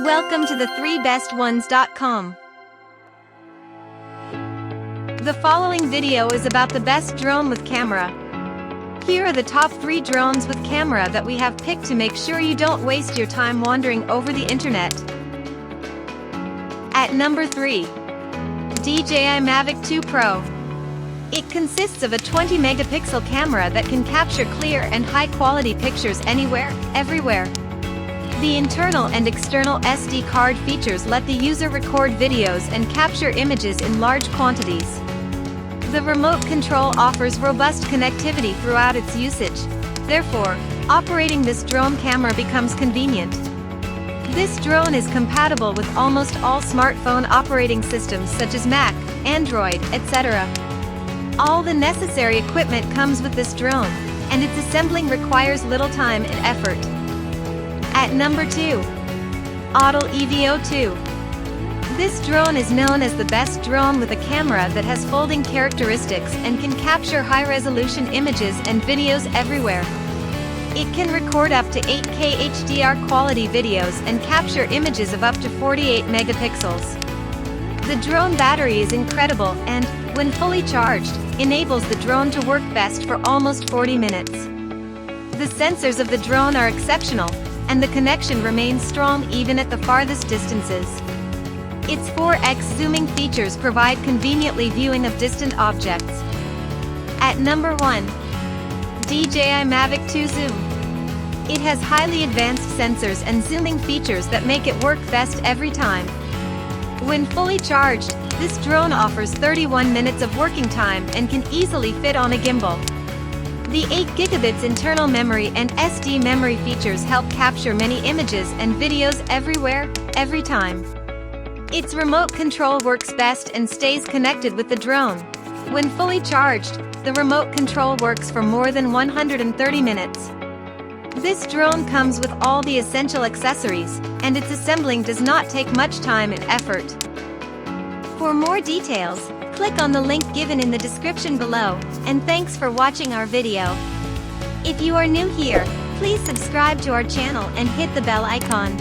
Welcome to the 3bestones.com. The following video is about the best drone with camera. Here are the top 3 drones with camera that we have picked to make sure you don't waste your time wandering over the internet. At number 3. DJI Mavic 2 Pro. It consists of a 20 megapixel camera that can capture clear and high-quality pictures anywhere, everywhere. The internal and external SD card features let the user record videos and capture images in large quantities. The remote control offers robust connectivity throughout its usage. Therefore, operating this drone camera becomes convenient. This drone is compatible with almost all smartphone operating systems such as Mac, Android, etc. All the necessary equipment comes with this drone, and its assembling requires little time and effort. At number 2. Autel EVO II. This drone is known as the best drone with a camera that has folding characteristics and can capture high-resolution images and videos everywhere. It can record up to 8K HDR quality videos and capture images of up to 48 megapixels. The drone battery is incredible and, when fully charged, enables the drone to work best for almost 40 minutes. The sensors of the drone are exceptional, and the connection remains strong even at the farthest distances. Its 4x zooming features provide conveniently viewing of distant objects. At number 1. DJI Mavic 2 Zoom. It has highly advanced sensors and zooming features that make it work best every time. When fully charged, this drone offers 31 minutes of working time and can easily fit on a gimbal. The 8 gigabits internal memory and SD memory features help capture many images and videos everywhere, every time. Its remote control works best and stays connected with the drone. When fully charged, the remote control works for more than 130 minutes. This drone comes with all the essential accessories, and its assembling does not take much time and effort. For more details, click on the link given in the description below, and thanks for watching our video. If you are new here, please subscribe to our channel and hit the bell icon.